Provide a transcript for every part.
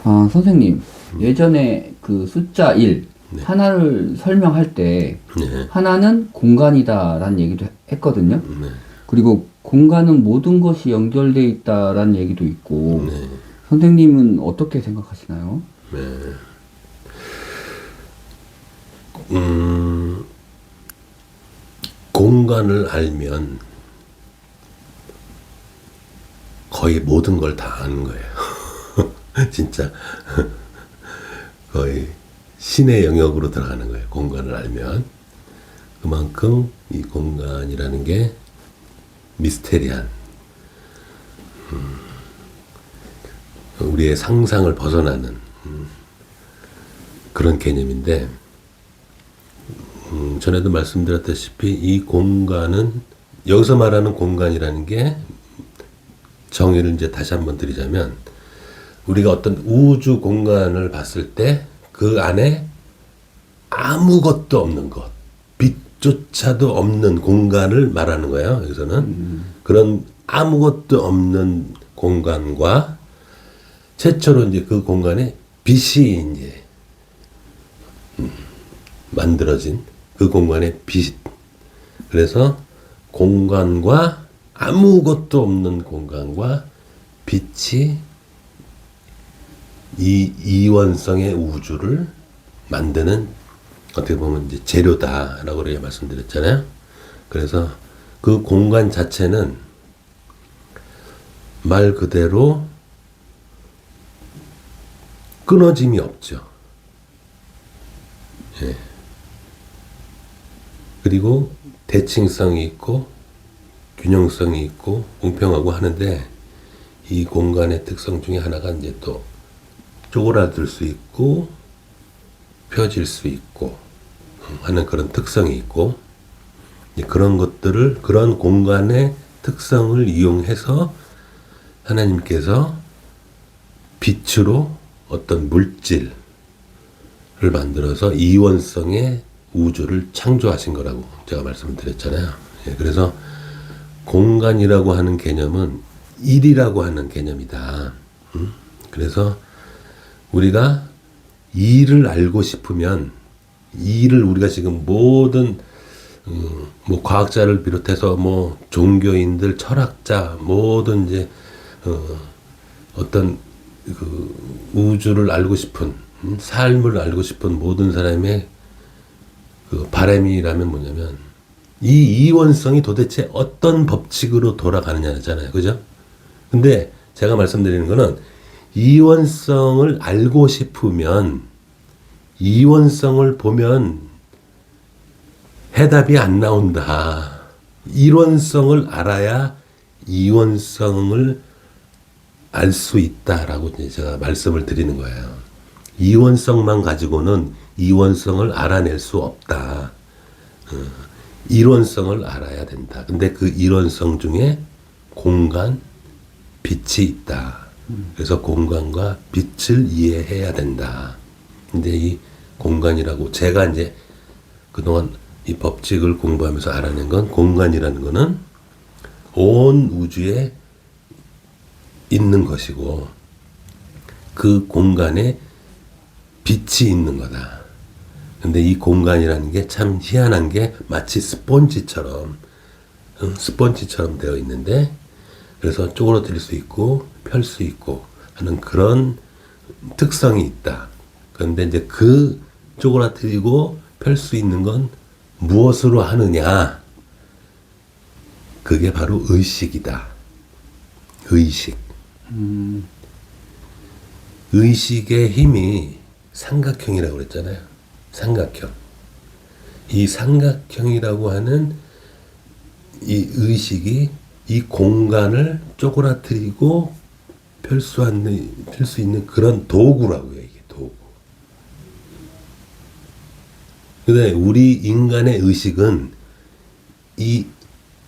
아, 선생님, 예전에 그 숫자 1, 네. 하나를 설명할 때, 네. 하나는 공간이다라는 얘기도 했거든요. 네. 그리고 공간은 모든 것이 연결되어 있다라는 얘기도 있고, 네. 선생님은 어떻게 생각하시나요? 네. 음, 공간을 알면 거의 모든 걸 다 아는 거예요. 진짜 거의 신의 영역으로 들어가는 거예요. 공간을 알면. 그만큼 이 공간이라는 게 미스테리한, 우리의 상상을 벗어나는 그런 개념인데, 전에도 말씀드렸다시피 이 공간은, 여기서 말하는 공간이라는 게 정의를 이제 다시 한번 드리자면, 우리가 어떤 우주 공간을 봤을 때 그 안에 아무것도 없는 것, 빛조차도 없는 공간을 말하는 거예요. 여기서는 그런 아무것도 없는 공간과 최초로 이제 그 공간에 빛이 이제 만들어진 그 공간의 빛. 그래서 공간과 아무것도 없는 공간과 빛이 이 이원성의 우주를 만드는, 어떻게 보면 이제 재료다라고 우리가 말씀드렸잖아요. 그래서 그 공간 자체는 말 그대로 끊어짐이 없죠. 예. 그리고 대칭성이 있고 균형성이 있고 공평하고 하는데, 이 공간의 특성 중에 하나가 이제 또 쪼그라들 수 있고 펴질 수 있고 하는 그런 특성이 있고, 그런 것들을, 그런 공간의 특성을 이용해서 하나님께서 빛으로 어떤 물질을 만들어서 이원성의 우주를 창조하신 거라고 제가 말씀을 드렸잖아요. 그래서 공간이라고 하는 개념은 일이라고 하는 개념이다. 그래서 우리가 일을 알고 싶으면, 일을 우리가 지금 모든 뭐 과학자를 비롯해서 뭐 종교인들, 철학자, 모든 이제 어떤 그 우주를 알고 싶은, 삶을 알고 싶은 모든 사람의 그 바람이라면 뭐냐면, 이 이원성이 도대체 어떤 법칙으로 돌아가느냐잖아요. 그죠? 근데 제가 말씀드리는 거는, 이원성을 알고 싶으면, 이원성을 보면 해답이 안 나온다. 이원성을 알아야 이원성을 알 수 있다라고 제가 말씀을 드리는 거예요. 이원성만 가지고는 이원성을 알아낼 수 없다. 이론성을 알아야 된다. 근데 그 이론성 중에 공간, 빛이 있다. 그래서 공간과 빛을 이해해야 된다. 근데 이 공간이라고, 제가 이제 그동안 이 법칙을 공부하면서 알아낸 건, 공간이라는 거는 온 우주에 있는 것이고 그 공간에 빛이 있는 거다. 근데 이 공간이라는 게 참 희한한 게, 마치 스펀지처럼 되어 있는데, 그래서 쪼그라들 수 있고 펼 수 있고 하는 그런 특성이 있다. 그런데 이제 그 쪼그라뜨리고 펼 수 있는 건 무엇으로 하느냐? 그게 바로 의식이다. 의식. 의식의 힘이 삼각형이라고 그랬잖아요. 삼각형. 이 삼각형이라고 하는 이 의식이 이 공간을 쪼그라뜨리고 펼 수 있는 그런 도구라고요. 이게 도구. 근데 우리 인간의 의식은 이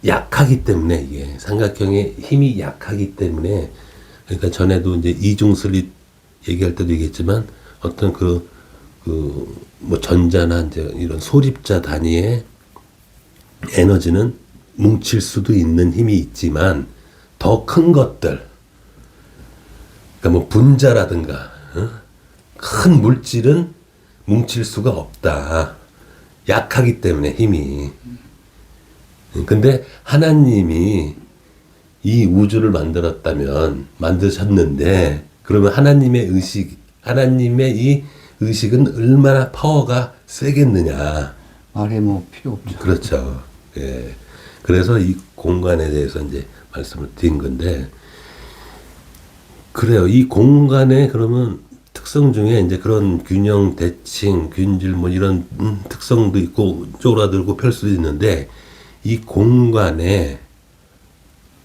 약하기 때문에, 이게 삼각형의 힘이 약하기 때문에, 그러니까 전에도 이제 이중슬릿 얘기할 때도 얘기했지만, 어떤 뭐 전자나 이제 이런 소립자 단위의 에너지는 뭉칠 수도 있는 힘이 있지만, 더 큰 것들, 그러니까 뭐 분자라든가 큰 물질은 뭉칠 수가 없다. 약하기 때문에 힘이. 근데 하나님이 이 우주를 만드셨는데 그러면 하나님의 이 의식은 얼마나 파워가 세겠느냐. 말해 뭐 필요 없죠. 그렇죠. 예. 그래서 이 공간에 대해서 이제 말씀을 드린 건데, 그래요. 이 공간에 그러면 특성 중에 이제 그런 균형, 대칭, 균질 뭐 이런 특성도 있고 쪼그라들고 펼 수도 있는데, 이 공간에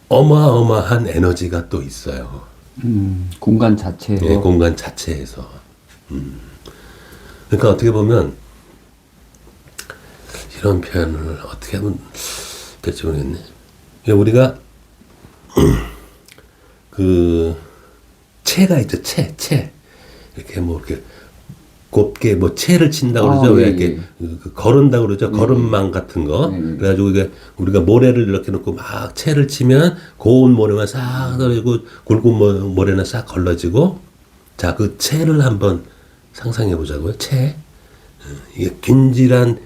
어마어마한 에너지가 또 있어요. 공간 자체로. 예, 공간 자체에서. 그러니까 어떻게 보면 이런 표현을 어떻게 하면 될지 모르겠네. 그러니까 우리가 그 채가 있죠. 채. 이렇게 뭐 이렇게 곱게 뭐 채를 친다고 그러죠. 왜 이렇게 거른다고 그러죠. 거름망 같은 거. 그래가지고 이게 우리가 모래를 이렇게 놓고 막 채를 치면 고운 모래만 싹 떨어지고 굵은 모래는 싹 걸러지고, 자, 그 채를 한번 상상해 보자고요. 채. 이게 균질한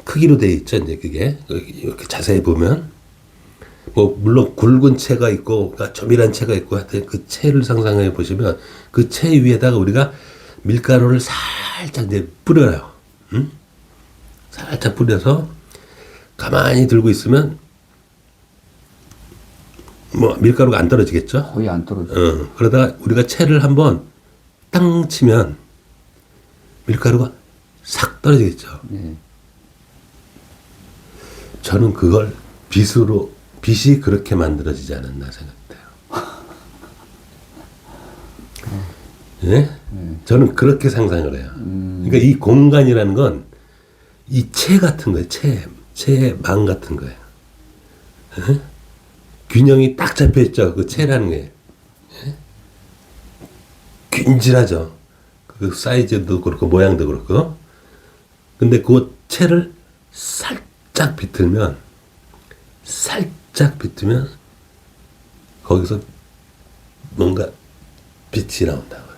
크기로 되어 있죠. 이제 그게 이렇게 자세히 보면 뭐 물론 굵은 채가 있고 그러니까 조밀한 채가 있고 하여튼 그 채를 상상해 보시면 그 채 위에다가 우리가 밀가루를 살짝 이제 뿌려요. 살짝 뿌려서 가만히 들고 있으면 뭐 밀가루가 안 떨어지겠죠. 거의 안 떨어져요. 그러다가 우리가 채를 한번 땅 치면 밀가루가 싹 떨어지겠죠. 네. 저는 그걸 빛이 그렇게 만들어지지 않았나 생각돼요. 예? 저는 그렇게 상상을 해요. 그러니까 이 공간이라는 건 이 채 같은 거예요. 채의 망 같은 거예요. 예? 균형이 딱 잡혀 있죠. 그 채라는 게. 예? 균질하죠. 그 사이즈도 그렇고 모양도 그렇고. 근데 그 채를 살짝 비틀면 거기서 뭔가 빛이 나온다고요.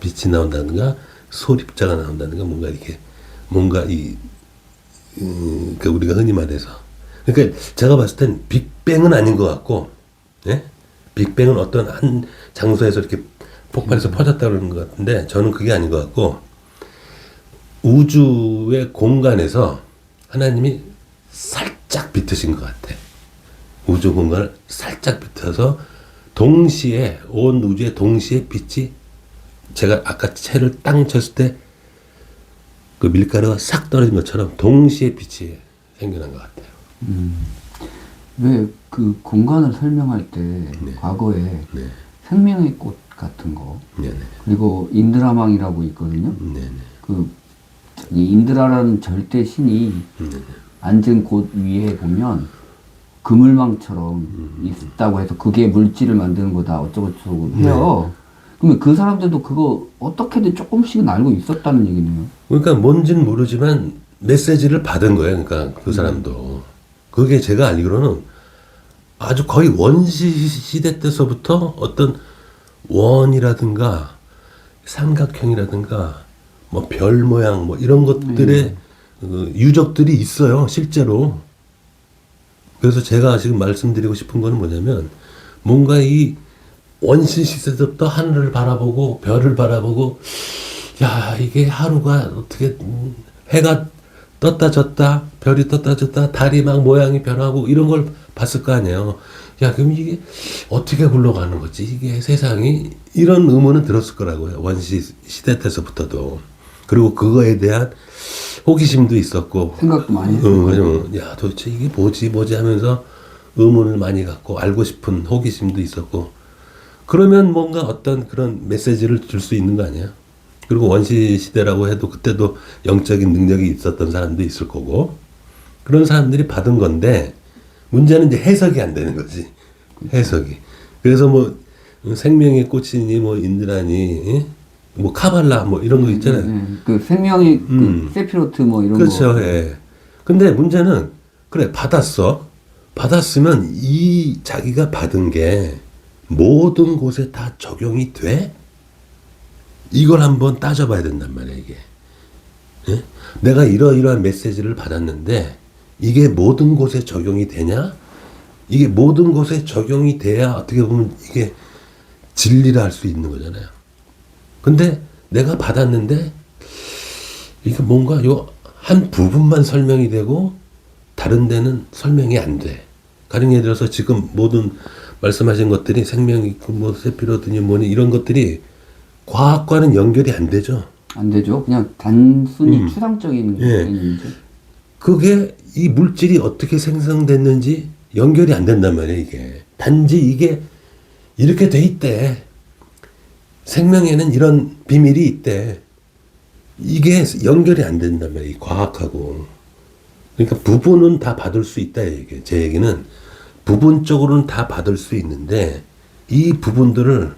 빛이 나온다든가 소립자가 나온다든가 뭔가 그러니까 우리가 흔히 말해서, 그러니까 제가 봤을 땐 빅뱅은 아닌 것 같고, 예? 빅뱅은 어떤 한 장소에서 이렇게 폭발해서 퍼졌다 그러는 것 같은데 저는 그게 아닌 것 같고, 우주의 공간에서 하나님이 살짝 비트신 것 같아. 우주 공간을 살짝 비트서 동시에 온 우주에 동시에 빛이, 제가 아까 채를 땅 쳤을 때 그 밀가루가 싹 떨어진 것처럼 동시에 빛이 생겨난 것 같아요. 왜 그 공간을 설명할 때 과거에 생명의 꽃 같은 거, 그리고 인드라망이라고 있거든요. 이 인드라라는 절대 신이 앉은 곳 위에 보면 그물망처럼 있다고 해서 그게 물질을 만드는 거다 어쩌고저쩌고 해요. 그러면 그 사람들도 그거 어떻게든 조금씩은 알고 있었다는 얘기네요. 그러니까 뭔지는 모르지만 메시지를 받은 거예요. 그러니까 그 사람도. 그게 제가 알기로는 아주 거의 원시 시대 때서부터 어떤 원이라든가 삼각형이라든가 뭐 별 모양 뭐 이런 것들의 유적들이 있어요. 실제로. 그래서 제가 지금 말씀드리고 싶은 거는 뭐냐면, 뭔가 이 원시 시대부터 하늘을 바라보고 별을 바라보고, 야, 이게 하루가 어떻게 해가 떴다 졌다, 별이 떴다 졌다, 달이 막 모양이 변하고 이런 걸 봤을 거 아니에요. 야, 그럼 이게 어떻게 굴러가는 거지? 이게 세상이, 이런 의문은 들었을 거라고요. 원시 시대 때서부터도. 그리고 그거에 대한 호기심도 있었고, 생각도 많이 했어요. 야, 도대체 이게 뭐지 하면서 의문을 많이 갖고 알고 싶은 호기심도 있었고, 그러면 뭔가 어떤 그런 메시지를 줄 수 있는 거 아니야? 그리고 원시 시대라고 해도 그때도 영적인 능력이 있었던 사람도 있을 거고, 그런 사람들이 받은 건데, 문제는 이제 해석이 안 되는 거지. 해석이. 그래서 뭐 생명의 꽃이니 뭐 인드라니, 뭐 카발라 뭐 이런 거 있잖아요. 그 생명의 그 세피로트 뭐 이런 그렇죠. 거. 예. 근데 문제는, 그래 받았어. 받았으면 이 자기가 받은 게 모든 곳에 다 적용이 돼? 이걸 한번 따져봐야 된단 말이야 이게. 예? 내가 이러이러한 메시지를 받았는데 이게 모든 곳에 적용이 되냐? 이게 모든 곳에 적용이 돼야 어떻게 보면 이게 진리라 할 수 있는 거잖아요. 근데 내가 받았는데 이게 뭔가 요 한 부분만 설명이 되고 다른 데는 설명이 안 돼. 가령 예를 들어서 지금 모든 말씀하신 것들이 생명이 있고 뭐 세피로드니 뭐니 이런 것들이 과학과는 연결이 안 되죠. 안 되죠. 그냥 단순히 추상적인 예. 개념이죠. 그게 이 물질이 어떻게 생성됐는지 연결이 안 된단 말이에요, 이게. 단지 이게 이렇게 돼 있대. 생명에는 이런 비밀이 있대. 이게 연결이 안 된단 말이에요, 이 과학하고. 그러니까 부분은 다 받을 수 있다, 이게. 제 얘기는 부분적으로는 다 받을 수 있는데 이 부분들을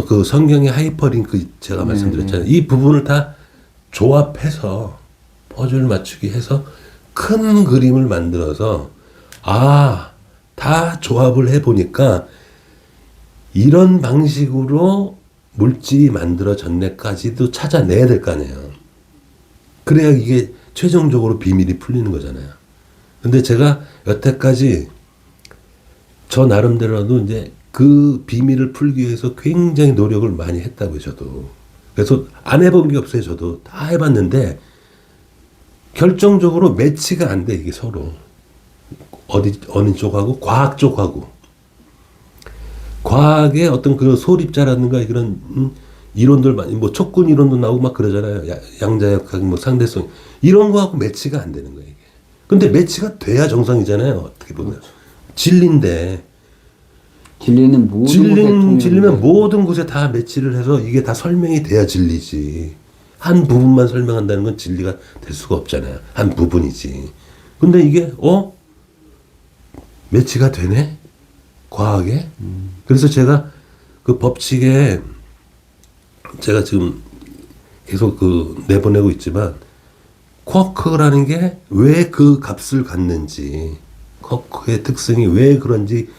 그 성경의 하이퍼링크 제가 말씀드렸잖아요. 이 부분을 다 조합해서 퍼즐 맞추기 해서 큰 그림을 만들어서 다 조합을 해보니까 이런 방식으로 물질이 만들어졌네까지도 찾아내야 될 거 아니에요. 그래야 이게 최종적으로 비밀이 풀리는 거잖아요. 근데 제가 여태까지 저 나름대로라도 이제 그 비밀을 풀기 위해서 굉장히 노력을 많이 했다고요, 저도. 그래서 안 해본 게 없어요, 저도. 다 해봤는데 결정적으로 매치가 안 돼, 이게 서로. 어느 쪽하고, 과학 쪽하고. 과학의 어떤 그 소립자라든가 그런 이론들 많이, 뭐 촉근 이론도 나오고 막 그러잖아요. 양자역학, 뭐 상대성. 이런 거하고 매치가 안 되는 거예요, 이게. 근데 매치가 돼야 정상이잖아요, 어떻게 보면. 진리인데. 진리는 모든 곳에 통용이 진리면 모든 곳에 다 매치를 해서 이게 다 설명이 돼야 진리지. 한 부분만 설명한다는 건 진리가 될 수가 없잖아요. 한 부분이지. 근데 이게 매치가 되네? 과학에? 그래서 제가 그 법칙에 제가 지금 계속 내보내고 있지만 쿼크라는 게 왜 그 값을 갖는지, 쿼크의 특성이 왜 그런지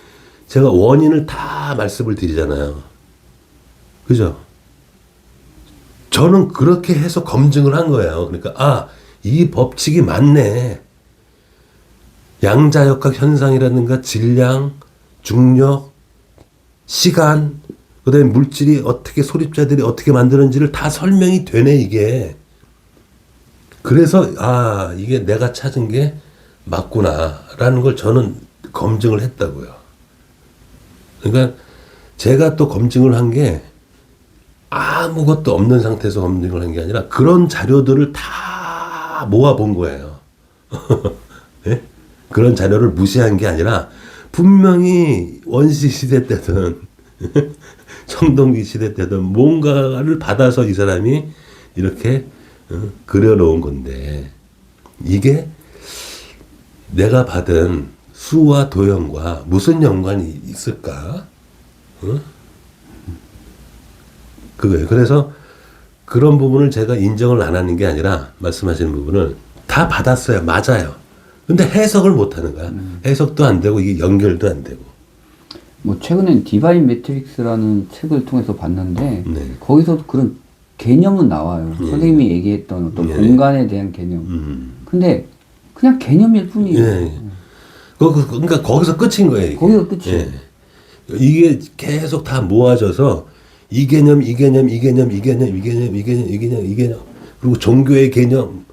제가 원인을 다 말씀을 드리잖아요. 그죠? 저는 그렇게 해서 검증을 한 거예요. 그러니까 이 법칙이 맞네. 양자역학 현상이라든가 질량, 중력, 시간, 그다음에 물질이 어떻게 소립자들이 어떻게 만드는지를 다 설명이 되네 이게. 그래서 이게 내가 찾은 게 맞구나라는 걸 저는 검증을 했다고요. 그러니까 제가 또 검증을 한 게 아무것도 없는 상태에서 검증을 한 게 아니라 그런 자료들을 다 모아본 거예요. 네? 그런 자료를 무시한 게 아니라 분명히 원시 시대 때든 청동기 시대 때든 뭔가를 받아서 이 사람이 이렇게 그려놓은 건데 이게 내가 받은 수와 도형과 무슨 연관이 있을까? 그거예요. 그래서 그런 부분을 제가 인정을 안 하는 게 아니라 말씀하시는 부분을 다 받았어요. 맞아요. 근데 해석을 못 하는 거야. 해석도 안 되고 이게 연결도 안 되고. 뭐 최근엔 디바인 매트릭스라는 책을 통해서 봤는데 네. 거기서도 그런 개념은 나와요. 선생님이 얘기했던 어떤 공간에 대한 개념. 근데 그냥 개념일 뿐이에요. 그러니까 거기서 끝인 거예요. 이게. 거기가 끝이에요. 이게 계속 다 모아져서 이 개념, 이 개념, 이 개념, 이 개념, 이 개념, 이 개념, 이 개념, 이 개념, 그리고 종교의 개념,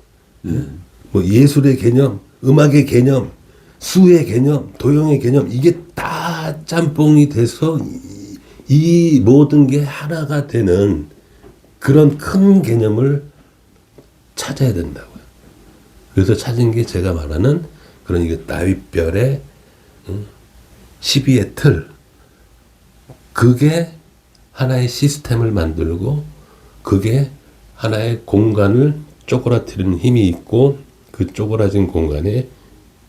뭐 예술의 개념, 음악의 개념, 수의 개념, 도형의 개념, 이게 다 짬뽕이 돼서 이 모든 게 하나가 되는 그런 큰 개념을 찾아야 된다고요. 그래서 찾은 게 제가 말하는 그런 이게 나윗별의 12의 틀. 그게 하나의 시스템을 만들고 그게 하나의 공간을 쪼그라뜨리는 힘이 있고 그 쪼그라진 공간에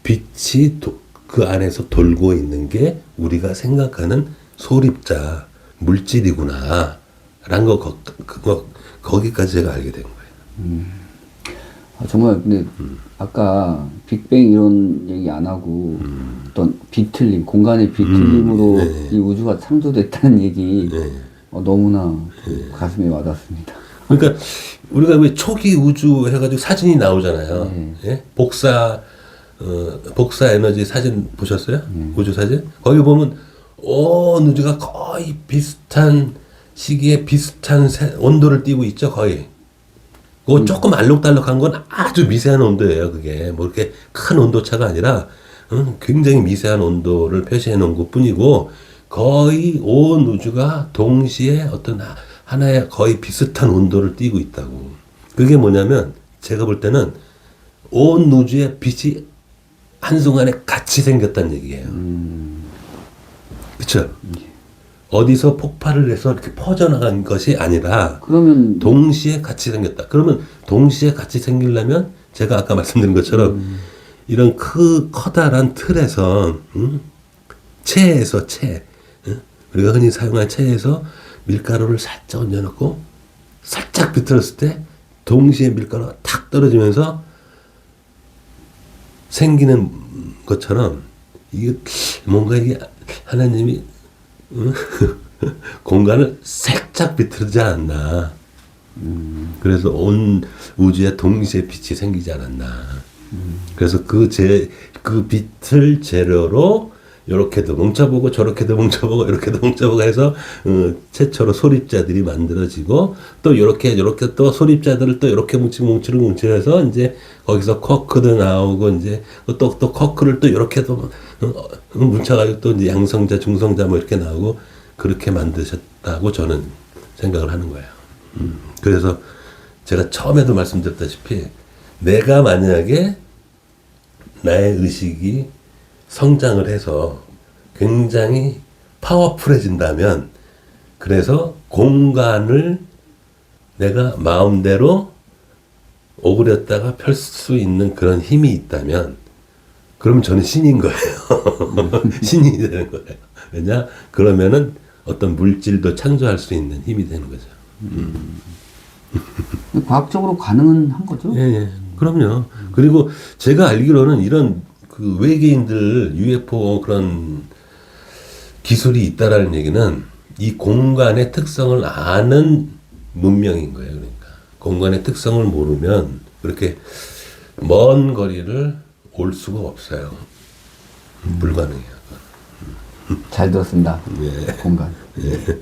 빛이 그 안에서 돌고 있는 게 우리가 생각하는 소립자 물질이구나 라는 거기까지 제가 알게 된 거예요. 정말 근데 아까 빅뱅 이런 얘기 안 하고 어떤 비틀림, 공간의 비틀림으로 이 우주가 창조됐다는 얘기 너무나 가슴에 와닿습니다. 그러니까 우리가 왜 초기 우주 해가지고 사진이 나오잖아요. 예? 복사 에너지 사진 보셨어요? 우주 사진? 거기 보면 온 우주가 거의 비슷한 시기에 비슷한 온도를 띠고 있죠, 거의. 그 조금 알록달록한 건 아주 미세한 온도예요, 그게. 뭐 이렇게 큰 온도 차가 아니라 굉장히 미세한 온도를 표시해 놓은 것 뿐이고 거의 온 우주가 동시에 어떤 하나의 거의 비슷한 온도를 띠고 있다고. 그게 뭐냐면 제가 볼 때는 온 우주의 빛이 한순간에 같이 생겼다는 얘기예요. 그쵸? 어디서 폭발을 해서 이렇게 퍼져나간 것이 아니라 그러면 동시에 같이 생겼다. 그러면 동시에 같이 생기려면 제가 아까 말씀드린 것처럼 이런 커다란 틀에서 체에서 우리가 흔히 사용하는 체에서 밀가루를 살짝 얹어놓고 살짝 비틀었을 때 동시에 밀가루가 탁 떨어지면서 생기는 것처럼 이게 뭔가 이게 하나님이 공간을 살짝 비틀지 않았나. 그래서 온 우주에 동시에 빛이 생기지 않았나. 그래서 그 빛을 재료로 이렇게도 뭉쳐보고 저렇게도 뭉쳐보고 이렇게도 뭉쳐보고 해서 최초로 소립자들이 만들어지고 또 이렇게 또 소립자들을 또 이렇게 뭉치해서 이제 거기서 쿼크도 나오고 이제 또 쿼크를 또 이렇게 또 뭉쳐가지고 또 이제 양성자, 중성자 뭐 이렇게 나오고 그렇게 만드셨다고 저는 생각을 하는 거예요. 그래서 제가 처음에도 말씀드렸다시피 내가 만약에 나의 의식이 성장을 해서 굉장히 파워풀해진다면 그래서 공간을 내가 마음대로 오그렸다가 펼 수 있는 그런 힘이 있다면 그러면 저는 신인 거예요. 신이 되는 거예요. 왜냐? 그러면은 어떤 물질도 창조할 수 있는 힘이 되는 거죠. 과학적으로 가능은 한 거죠? 예. 그럼요. 그리고 제가 알기로는 이런 그 외계인들 UFO 그런 기술이 있다라는 얘기는 이 공간의 특성을 아는 문명인 거예요. 그러니까 공간의 특성을 모르면 그렇게 먼 거리를 올 수가 없어요. 불가능해요. 잘 들었습니다. 예. 공간. 예.